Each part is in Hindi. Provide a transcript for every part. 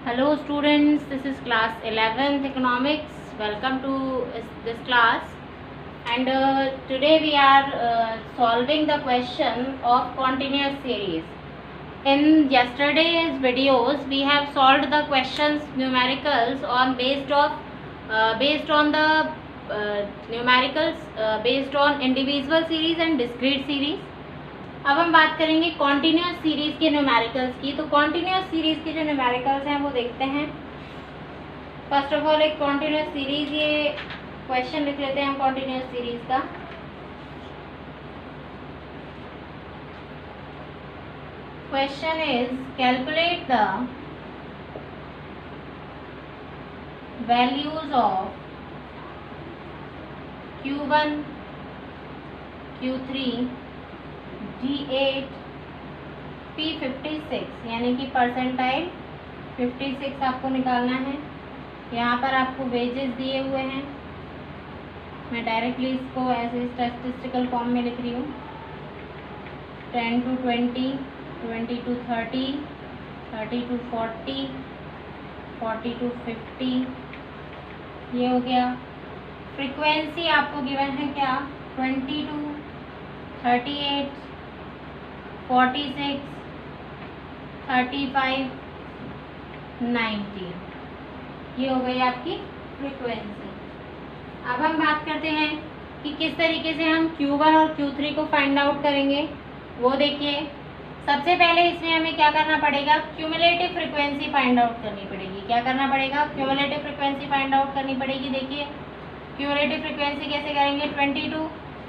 Hello students, this is class 11th economics. Welcome to this class, and today we are solving the question of continuous series. In yesterday's videos we have solved the questions numericals on based on the numericals based on individual series and discrete series. अब हम बात करेंगे कॉन्टिन्यूस सीरीज के न्यूमेरिकल्स की। तो कॉन्टिन्यूस सीरीज के जो न्यूमेरिकल्स हैं वो देखते हैं। फर्स्ट ऑफ ऑल एक कॉन्टिन्यूस सीरीज, ये क्वेश्चन लिख लेते हैं हम कॉन्टिन्यूस सीरीज का। Question is calculate the values of Q1, Q3, D8, P56, यानी कि परसेंटाइल 56 आपको निकालना है। यहाँ पर आपको वेजेस दिए हुए हैं, मैं डायरेक्टली इसको ऐसे स्टैटिस्टिकल फॉर्म में लिख रही हूँ। 10 to 20, 20 to 30, 30 to 40, 40 to 50, ये हो गया। फ्रीक्वेंसी आपको गिवन है क्या, 20 to 38, 46, 35, 90, ये हो गई आपकी फ्रीक्वेंसी। अब हम बात करते हैं कि किस तरीके से हम Q1 और Q3 को फाइंड आउट करेंगे। वो देखिए, सबसे पहले इसमें हमें क्या करना पड़ेगा, क्यूमुलेटिव फ्रीक्वेंसी फाइंड आउट करनी पड़ेगी। क्या करना पड़ेगा, क्यूमुलेटिव फ्रीक्वेंसी फाइंड आउट करनी पड़ेगी। देखिए क्यूमुलेटिव फ्रीक्वेंसी कैसे करेंगे,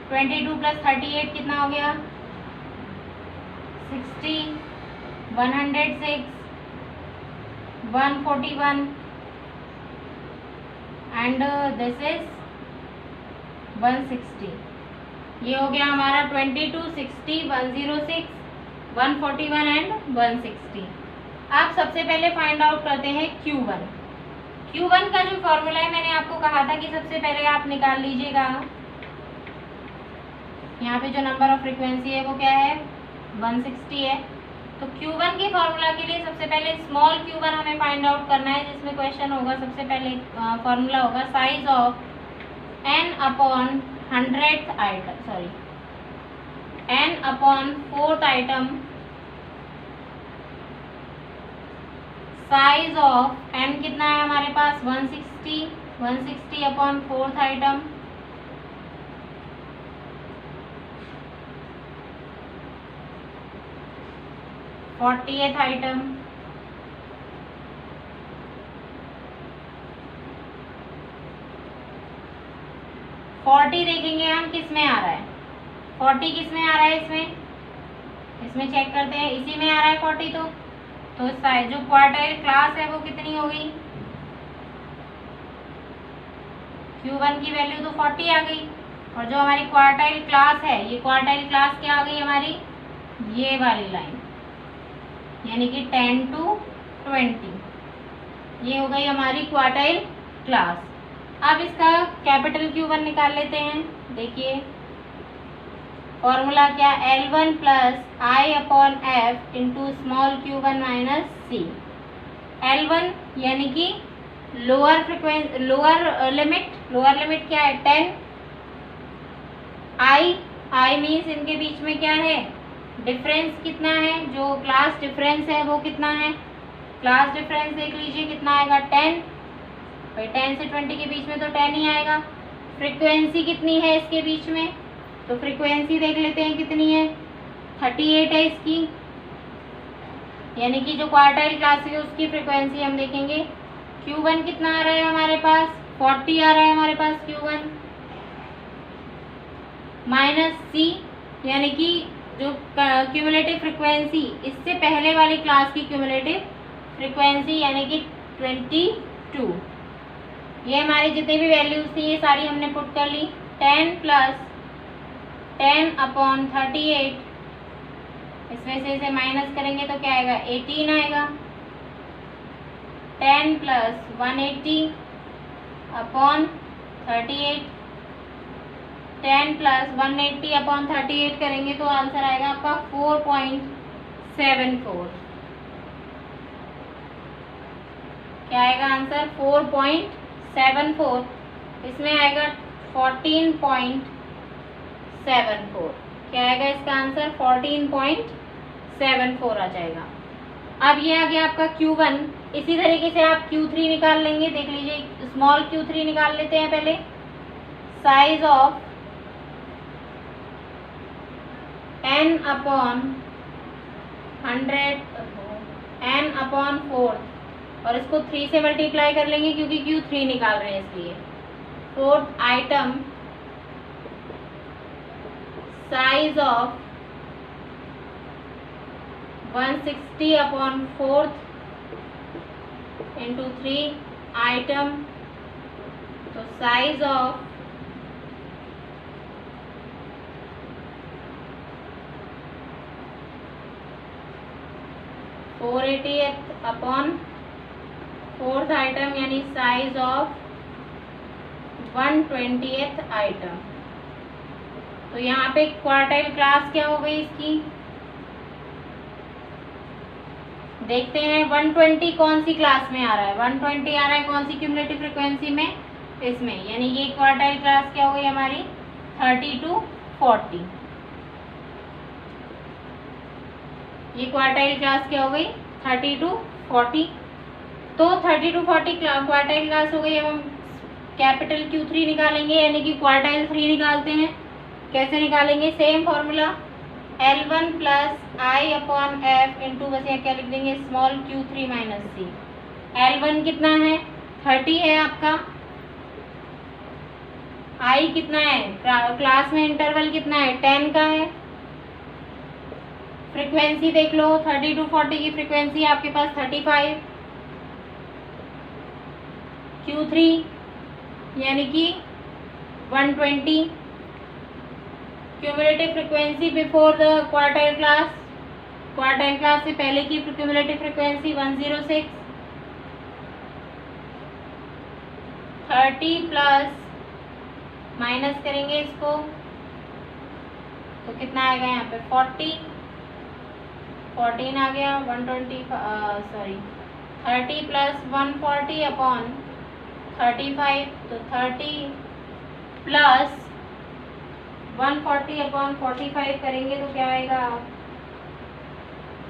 22 प्लस 38 कितना हो गया, 60, 106, 141 एंड दिस इज 160। ये हो गया हमारा 22, 60, 106, 141 एंड 160। आप सबसे पहले फाइंड आउट करते हैं Q1। Q1 का जो फॉर्मूला है, मैंने आपको कहा था कि सबसे पहले आप निकाल लीजिएगा। यहाँ पे जो नंबर ऑफ फ्रीक्वेंसी है वो क्या है, 160 है। तो Q1 के फॉर्मूला के लिए सबसे पहले स्मॉल Q1 हमें फाइंड आउट करना है, जिसमें क्वेश्चन होगा, सबसे पहले फॉर्मूला होगा size of n upon 100th item, sorry n upon 4th item, size of n कितना है हमारे पास, 160 upon 4th item, fortieth item, forty देखेंगे हम किस में आ रहा है, 40 किस में आ रहा है, इसमें चेक करते हैं, इसी में आ रहा है 40। तो जो क्वार्टाइल क्लास है वो कितनी हो गई, Q1 की वैल्यू तो 40 आ गई, और जो हमारी क्वार्टाइल क्लास है, ये क्वार्टाइल क्लास क्या आ गई हमारी, ये वाली लाइन, यानी कि 10 to 20, ये हो गई हमारी क्वार्टाइल क्लास। अब इसका कैपिटल Q1 निकाल लेते हैं। देखिए फॉर्मूला क्या, L1 plus I upon F into small Q1 minus C। L1 यानी कि लोअर फ्रिक्वेंसी, लोअर लिमिट क्या है, 10। I मीन्स इनके बीच में क्या है, डिफरेंस कितना है, जो क्लास डिफरेंस है वो कितना है, क्लास डिफरेंस देख लीजिए कितना आएगा, 10। भाई 10 से 20 के बीच में तो 10 ही आएगा। फ्रीक्वेंसी कितनी है इसके बीच में, तो फ्रीक्वेंसी देख लेते हैं कितनी है, 38 है इसकी, यानी कि जो क्वार्टाइल क्लास है उसकी फ्रीक्वेंसी हम देखेंगे। Q1 कितना आ रहा है हमारे पास, 40 आ रहा है हमारे पास Q1, माइनस C, यानी कि जो क्यूमुलेटिव फ्रीक्वेंसी, इससे पहले वाली क्लास की क्यूमुलेटिव फ्रीक्वेंसी यानी कि 22। ये हमारी जितनी भी वैल्यूज थी ये सारी हमने पुट कर ली। 10 प्लस 10 अपॉन 38, इसमें से इसे माइनस करेंगे तो क्या आएगा, 18 आएगा। 10 प्लस 180 अपॉन 38, 10 प्लस 180 अपॉन 38 करेंगे तो आंसर आएगा आपका 4.74। क्या आएगा आंसर 4.74, इसमें आएगा 14.74। क्या आएगा इसका आंसर 14.74 आ जाएगा। अब ये आ गया आपका Q1। इसी तरीके से आप Q3 निकाल लेंगे। देख लीजिए, स्मॉल Q3 निकाल लेते हैं पहले। साइज ऑफ n/4 और इसको 3 से मल्टीप्लाई कर लेंगे क्योंकि Q3 निकाल रहे हैं इसलिए। Fourth item size of 160/4 into 3 item, तो साइज ऑफ 480/4 आइटम यानी साइज ऑफ 120th आइटम। तो यहाँ पे क्वार्टाइल क्लास क्या हो गई इसकी, देखते हैं 120 कौन सी क्लास में आ रहा है। 120 आ रहा है कौन सी क्यूमुलेटिव फ्रीक्वेंसी में, इसमें, यानी ये क्वार्टाइल क्लास क्या हो गई हमारी 30 to 40। ये क्वार्टाइल क्लास क्या हो गई 30 to 40। तो 30 to 40 क्वार्टाइल क्लास हो गई। अब हम कैपिटल Q3 निकालेंगे, यानी कि क्वार्टाइल 3 निकालते हैं। कैसे निकालेंगे, same formula L1 plus I/F into, बस यहाँ क्या लिख देंगे, small Q3 minus C। L1 कितना है 30 है आपका, I कितना है, क्लास में इंटरवल कितना है 10 का है। फ्रीक्वेंसी देख लो, 30 to 40 की फ्रीक्वेंसी आपके पास 35। Q3 यानी कि 120। Cumulative frequency before the quartile class, quartile class से पहले की क्यूमुलेटिव फ्रीक्वेंसी 106। 30 प्लस माइनस करेंगे इसको तो कितना आएगा यहाँ पे 14 आ गया 120 30 प्लस 140/35, तो 30 प्लस 140/45 करेंगे तो क्या आएगा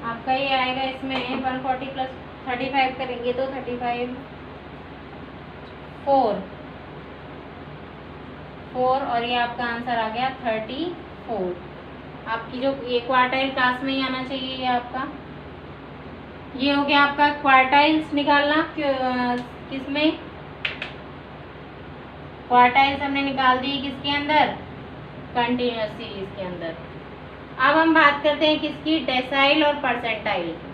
आपका, ये आएगा इसमें 140 प्लस 35 करेंगे तो 35 4 और ये आपका आंसर आ गया 34। आपकी जो ये क्वार्टाइल क्लास में ही आना चाहिए। ये आपका ये हो गया आपका क्वार्टाइल्स निकालना। किसमें क्वार्टाइल्स हमने निकाल दी, किसके अंदर, कंटिन्यूअस सीरीज के अंदर। अब हम बात करते हैं किसकी, डेसाइल और परसेंटाइल की।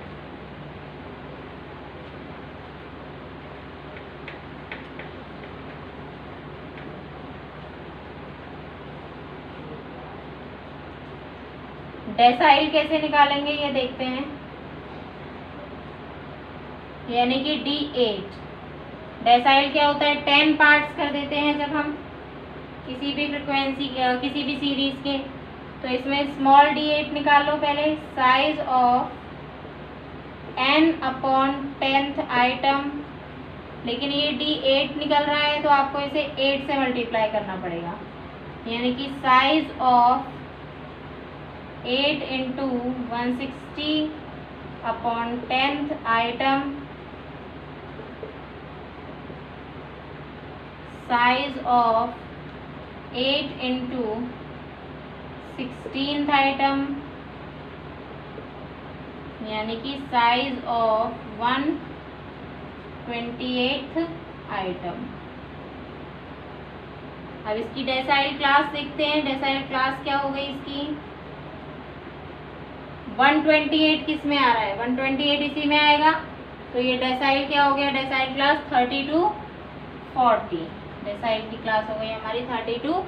डेसाइल कैसे निकालेंगे ये देखते हैं, यानी कि D8। डेसाइल क्या होता है, 10 पार्ट्स कर देते हैं जब हम किसी भी फ्रीक्वेंसी किसी भी सीरीज के। तो इसमें स्मॉल D8 निकाल लो पहले। साइज ऑफ n/10th आइटम, लेकिन ये D8 निकल रहा है तो आपको इसे 8 से मल्टीप्लाई करना पड़ेगा, यानी कि size of 8 into 160/10th item, size of 8 into 16th item, यानी कि साइज ऑफ 128th आइटम। अब इसकी डेसाइल क्लास देखते हैं। डेसाइल क्लास क्या हो गई इसकी, 128 किस में आ रहा है, 128 इसी में आएगा। तो ये डेसाइल क्या हो गया, डेसाइल क्लास 30 to 40। डेसाइल की क्लास हो गई हमारी 30 to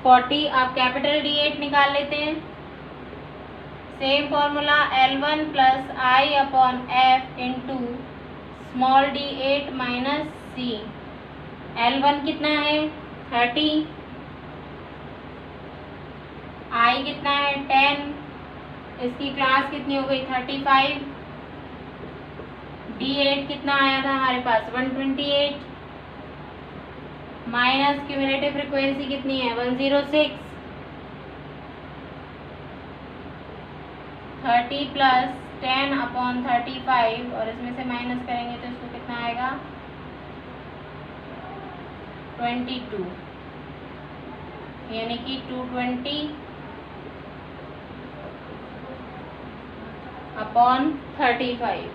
40। आप कैपिटल D8 निकाल लेते हैं। Same formula L1 plus I/F into small D8 minus C। L1 कितना है 30, I कितना है 10, इसकी क्लास कितनी हो गई 35। D8 कितना आया था हमारे पास 128 माइनस क्यूमुलेटिव फ्रीक्वेंसी कितनी है 106 30 प्लस 10/35 और इसमें से माइनस करेंगे तो इसको कितना आएगा 22 यानी कि 220/35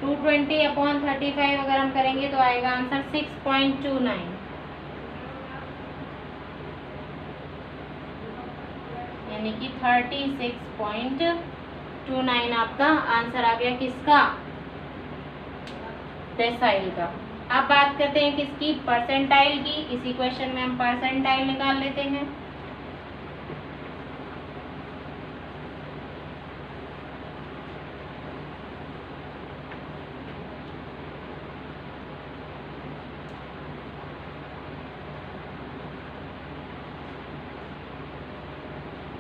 220/35 अगर हम करेंगे तो आएगा आंसर 6.29 यानी कि 36.29 आपका आंसर आ गया किसका डेसाइल का। अब बात करते हैं किसकी परसेंटाइल की। इसी क्वेश्चन में हम परसेंटाइल निकाल लेते हैं।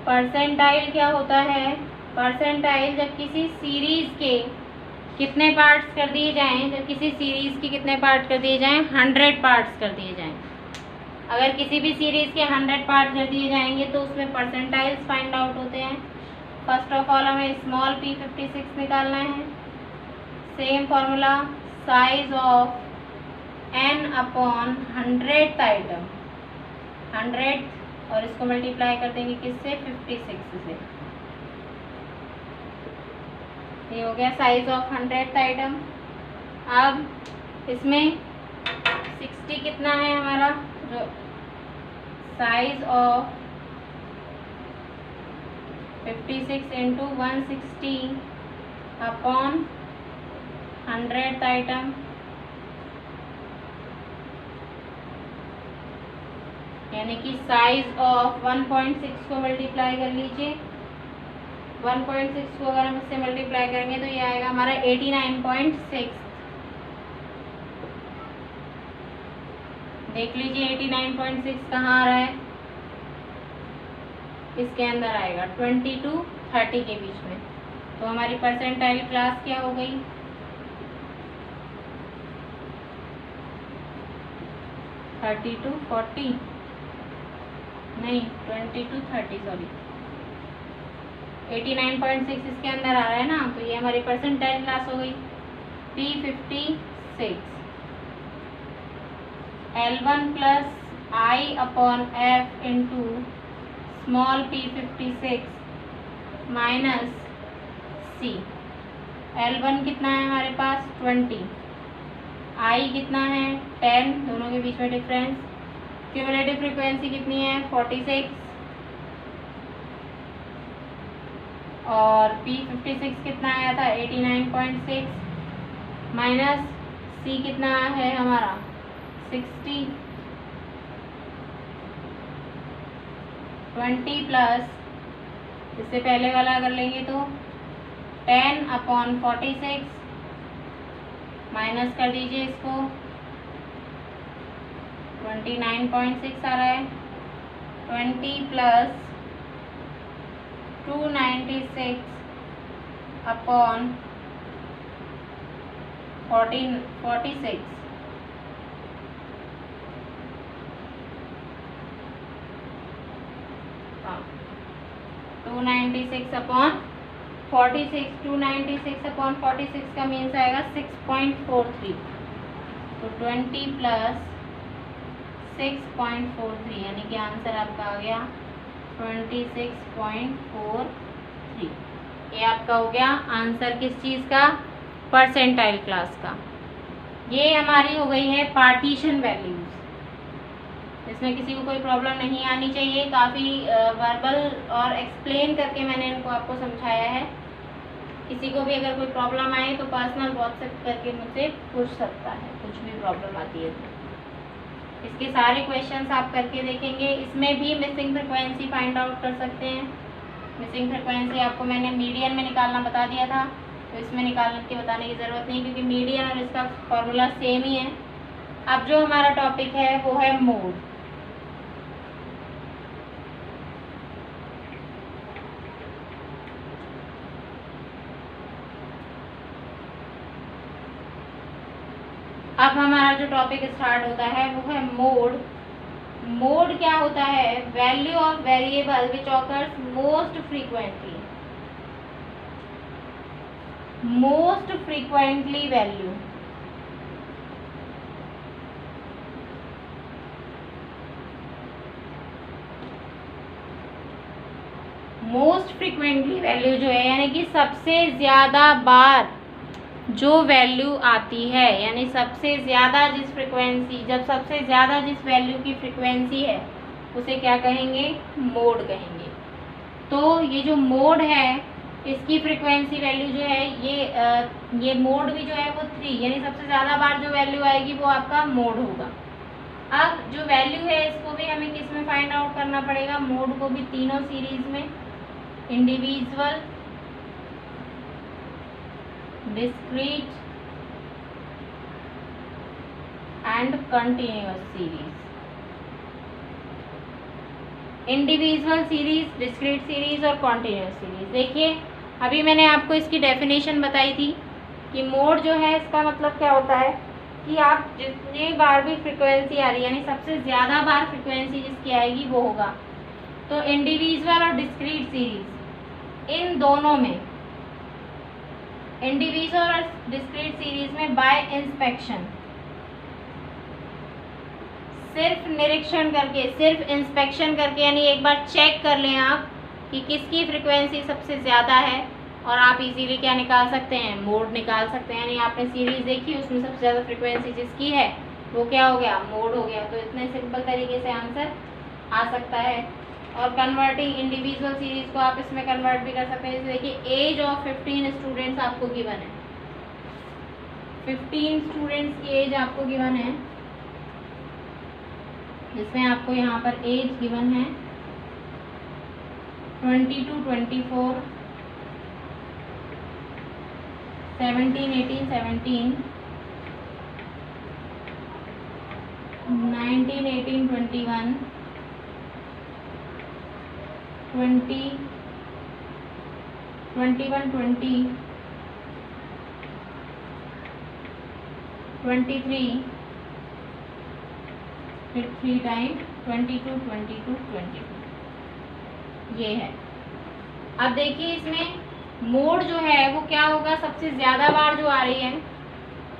परसेंटाइल क्या होता है? परसेंटाइल जब किसी सीरीज के कितने पार्ट्स कर दिए जाएं, जब किसी सीरीज के कितने पार्ट कर दिए जाएं 100 पार्ट्स कर दिए जाएं। अगर किसी भी सीरीज के 100 पार्ट कर दिए जाएंगे तो उसमें परसेंटाइल्स फाइंड आउट होते हैं। फर्स्ट ऑफ ऑल हमें स्मॉल p56 निकालना है। Same formula size of n/100th item 100 और इसको मल्टीप्लाई कर देंगे किससे 56 से। ये हो गया साइज ऑफ 100th आइटम। अब इसमें 60 कितना है हमारा जो size of 56 into 160/100th item यानी कि साइज ऑफ 1.6 को मल्टीप्लाई कर लीजिए। 1.6 को अगर हम इससे मल्टीप्लाई करेंगे तो ये आएगा हमारा 89.6। देख लीजिए 89.6 कहाँ आ रहा है, इसके अंदर आएगा 20 to 30 के बीच में। तो हमारी परसेंटाइल क्लास क्या हो गई 30 to 40 नहीं 20 to 30 सॉरी 89.6 इसके अंदर आ रहा है ना, तो ये हमारी परसेंटाइल क्लास हो गई। P56 L1 plus I/F into small p56 minus C। L1 कितना है हमारे पास 20, I कितना है 10, दोनों के बीच में डिफरेंस। क्यूमुलेटिव फ्रीक्वेंसी कितनी है 46 और p56 कितना आया था 89.6 माइनस C कितना है हमारा 60। 20 प्लस इससे पहले वाला अगर लेंगे तो 10/46 माइनस कर दीजिए इसको 29.6 आ रहा है। 20 प्लस 296/46 296/46 296/46 का मीन्स आएगा 6.43। तो 20 प्लस 6.43 यानी कि आंसर आपका आ गया 26.43। ये आपका हो गया आंसर किस चीज़ का परसेंटाइल क्लास का। ये हमारी हो गई है पार्टीशन वैल्यूज। इसमें किसी को कोई प्रॉब्लम नहीं आनी चाहिए। काफ़ी वर्बल और एक्सप्लेन करके मैंने इनको आपको समझाया है। किसी को भी अगर कोई प्रॉब्लम आए तो पर्सनल व्हाट्सएप करके मुझसे पूछ सकता है, कुछ भी प्रॉब्लम आती है तो। इसके सारे क्वेश्चंस आप करके देखेंगे। इसमें भी मिसिंग फ्रिक्वेंसी फाइंड आउट कर सकते हैं। मिसिंग फ्रिक्वेंसी आपको मैंने मीडियन में निकालना बता दिया था, तो इसमें निकालने की बताने की ज़रूरत नहीं क्योंकि मीडियन और इसका फॉर्मूला सेम ही है। अब जो हमारा टॉपिक है वो है मोड। अब हमारा जो टॉपिक स्टार्ट होता है वो है मोड। मोड क्या होता है? Value of variable which occurs most frequently. Most frequently value. Most frequently value जो है यानी कि सबसे ज़्यादा बार जो वैल्यू आती है, यानी सबसे ज़्यादा जिस फ्रीक्वेंसी, जब सबसे ज़्यादा जिस वैल्यू की फ्रीक्वेंसी है उसे क्या कहेंगे? मोड कहेंगे। तो ये जो मोड है इसकी फ्रीक्वेंसी वैल्यू जो है ये मोड भी जो है वो 3, यानी सबसे ज़्यादा बार जो वैल्यू आएगी वो आपका मोड होगा। अब जो वैल्यू है इसको भी हमें किस में फाइंड आउट करना पड़ेगा? मोड को भी तीनों सीरीज में, individual, discrete and continuous series. Individual series, discrete series और कॉन्टिन्यूअस सीरीज। देखिए अभी मैंने आपको इसकी डेफिनेशन बताई थी कि मोड जो है इसका मतलब क्या होता है कि आप जितने बार भी फ्रीक्वेंसी आ रही है यानी सबसे ज़्यादा बार फ्रीक्वेंसी जिसकी आएगी वो होगा। तो इंडिविजुअल और डिस्क्रीट सीरीज इन दोनों में, इंडिविजुअल और डिस्क्रीट सीरीज में बाय इंस्पेक्शन, सिर्फ निरीक्षण करके, सिर्फ इंस्पेक्शन करके, यानी एक बार चेक कर लें आप कि किसकी फ्रीक्वेंसी सबसे ज़्यादा है और आप इजीली क्या निकाल सकते हैं? मोड निकाल सकते हैं। यानी आपने सीरीज देखी उसमें सबसे ज़्यादा फ्रीक्वेंसी जिसकी है वो क्या हो गया? मोड हो गया। तो इतने सिंपल तरीके से आंसर आ सकता है। और कन्वर्टिंग इंडिविजुअल सीरीज को आप इसमें कन्वर्ट भी कर सकते हैं। जैसे देखिए एज ऑफ 15 स्टूडेंट्स आपको गिवन है, 15 स्टूडेंट्स की एज आपको गिवन है, जिसमें आपको यहाँ पर एज गिवन है 20 to 24, 17, 18, 17, 19, 18, 21, 20, 21, 20, 23, फिर 3 टाइम 22, 22, 22, ये है। अब देखिए इसमें मोड जो है वो क्या होगा? सबसे ज़्यादा बार जो आ रही है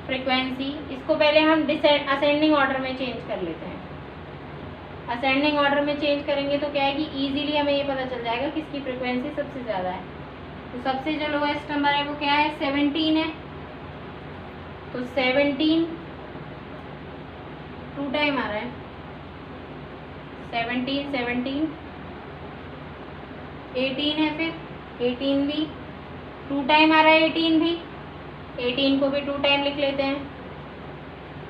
फ्रीक्वेंसी, इसको पहले हम असेंडिंग ऑर्डर में चेंज कर लेते हैं। असेंडिंग ऑर्डर में चेंज करेंगे तो क्या है कि इजीली हमें ये पता चल जाएगा किसकी फ्रीक्वेंसी सबसे ज़्यादा है। तो सबसे जो लोएस्ट नंबर है वो क्या है? 17 है। तो 17 2 टाइम आ रहा है, 17, 17, 18 है, फिर 18 भी 2 टाइम आ रहा है, 18 भी, 18 को भी 2 टाइम लिख लेते हैं।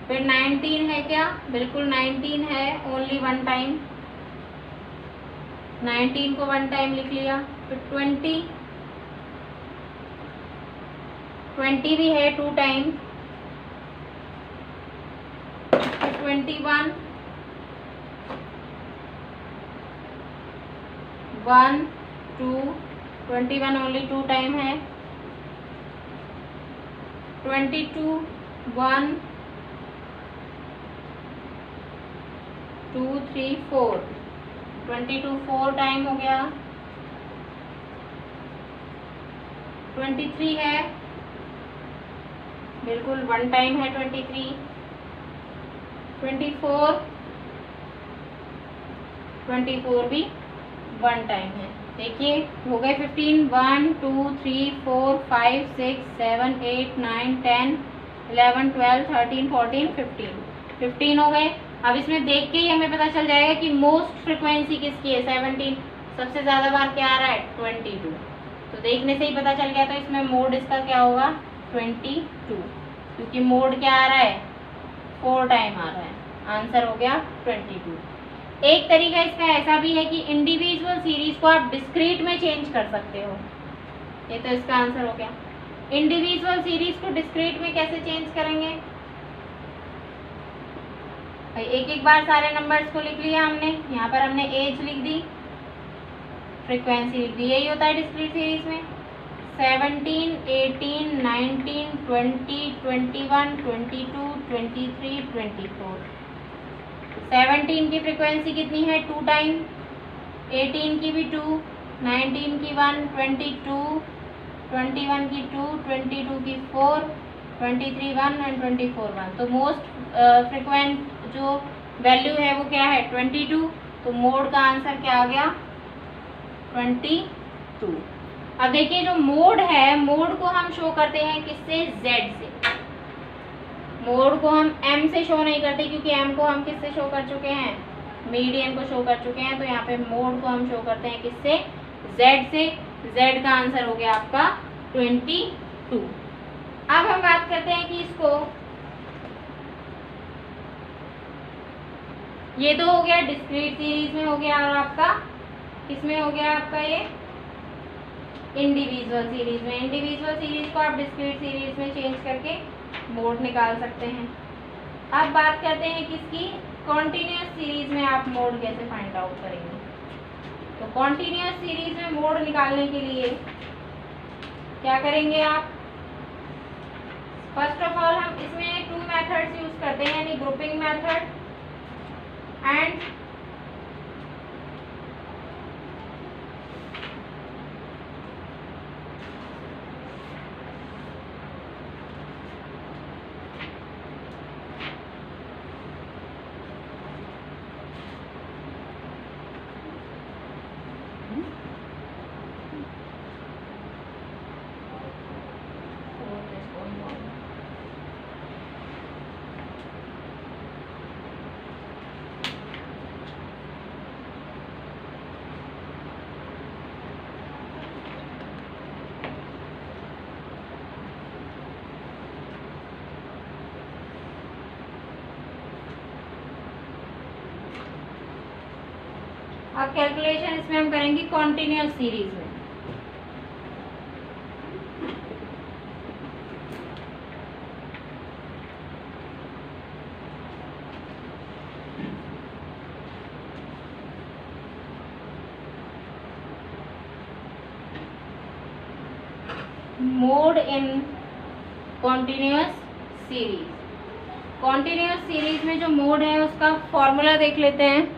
फिर 19 है क्या? बिल्कुल 19 है, ओनली 1 टाइम, 19 को 1 टाइम लिख लिया। फिर 20, 20 भी है 2 टाइम। फिर 21, 1, 2, 21 ओनली 2 टाइम है। 22, 1, 2, 3, 4, 22 4 टाइम हो गया। 23 है, बिल्कुल 1 टाइम है 23। 24, 24 भी 1 टाइम है। देखिए हो गए 15, 1, 2, 3, 4, 5, 6, 7, 8, 9, 10, 11, 12, 13, 14, 15, 15 हो गए। अब इसमें देख के ही हमें पता चल जाएगा कि मोस्ट फ्रिक्वेंसी किसकी है? 17। सबसे ज़्यादा बार क्या आ रहा है? 22। तो देखने से ही पता चल गया। तो इसमें मोड इसका क्या होगा? 22, क्योंकि मोड क्या आ रहा है? 4 टाइम आ रहा है। आंसर हो गया 22। एक तरीका इसका ऐसा भी है कि इंडिविजुअल सीरीज को आप डिस्क्रीट में चेंज कर सकते हो। ये तो इसका आंसर हो गया। इंडिविजुअल सीरीज को डिस्क्रीट में कैसे चेंज करेंगे? भाई एक एक बार सारे नंबर्स को लिख लिया हमने, यहाँ पर हमने एज लिख दी, फ्रीक्वेंसी लिख दी, यही होता है डिस्क्रीट सीरीज में। 17, 18, 19, 20, 21, 22, 23, 24। 17 की फ्रीक्वेंसी कितनी है? 2 टाइम, 18 की भी 2, 19 की 1, 22, 21 की 2, 22 की 4, 23 1 एंड 24 1। तो मोस्ट फ्रिक्वेंट जो वैल्यू है वो क्या है? 22। तो मोड का आंसर क्या आ गया? 22। अब देखिए जो मोड है, मोड को हम शो करते हैं किससे? Z से। मोड को हम M से शो नहीं करते क्योंकि M को हम किससे शो कर चुके हैं? मीडियन को शो कर चुके हैं। तो यहाँ पे मोड को हम शो करते हैं किससे? Z से। Z का आंसर हो गया आपका 22। अब हम बात करते हैं कि इसको, ये तो हो गया डिस्क्रीट सीरीज में हो गया, और आपका किसमें हो गया? आपका ये इंडिविजुअल सीरीज में। इंडिविजुअल सीरीज को आप डिस्क्रीट सीरीज में चेंज करके मोड निकाल सकते हैं। अब बात करते हैं किसकी? कॉन्टिन्यूस सीरीज में आप मोड कैसे फाइंड आउट करेंगे? तो कॉन्टिन्यूस सीरीज में मोड निकालने के लिए क्या करेंगे आप? फर्स्ट ऑफ ऑल हम इसमें 2 मेथड्स यूज करते हैं, यानी ग्रुपिंग मेथड एंड अब कैलकुलेशन इसमें हम करेंगे कॉन्टिन्यूस सीरीज में। Mode in continuous series. Continuous series में जो मोड है उसका फॉर्मूला देख लेते हैं।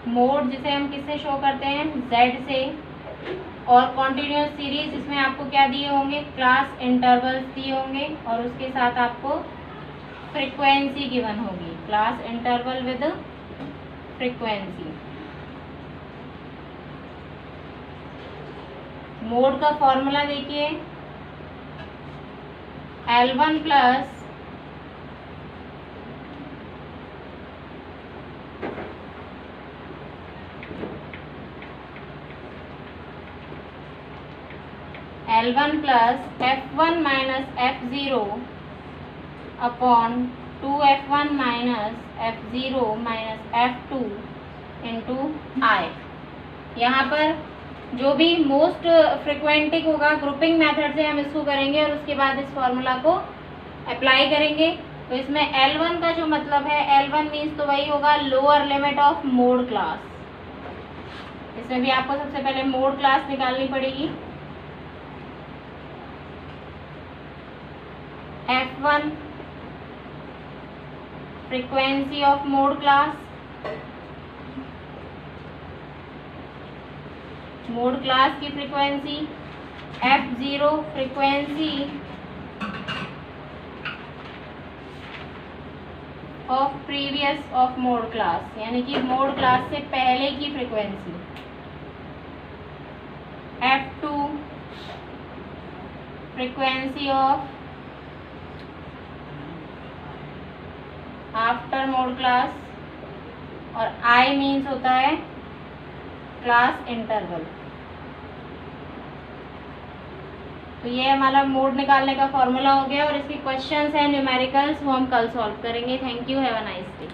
मोड जिसे हम किससे शो करते हैं? Z से। और कॉन्टिन्यूस सीरीज इसमें आपको क्या दिए होंगे? क्लास इंटरवल्स दिए होंगे, और उसके साथ आपको फ्रीक्वेंसी गिवन होगी, class interval with frequency. Mode का फॉर्मूला देखिए, L1 plus L1 plus F1 minus F0 upon 2F1 minus F0 minus F2 into I। यहाँ पर जो भी मोस्ट फ्रिक्वेंटिक होगा ग्रुपिंग मेथड से हम इसको करेंगे, और उसके बाद इस फॉर्मूला को अप्लाई करेंगे। तो इसमें L1 का जो मतलब है, L1 मीन्स तो वही होगा lower limit of mode class. इसमें भी आपको सबसे पहले मोड क्लास निकालनी पड़ेगी। F1 frequency of mode class, mode class की frequency, F0 frequency of previous of mode class, यानी कि मोड क्लास से पहले की frequency, F2 frequency of after mode class, और I मीन्स होता है क्लास इंटरवल। तो ये हमारा मोड निकालने का फॉर्मूला हो गया, और इसके क्वेश्चंस हैं न्यूमेरिकल्स, वो हम कल सॉल्व करेंगे। Thank you, have a nice day.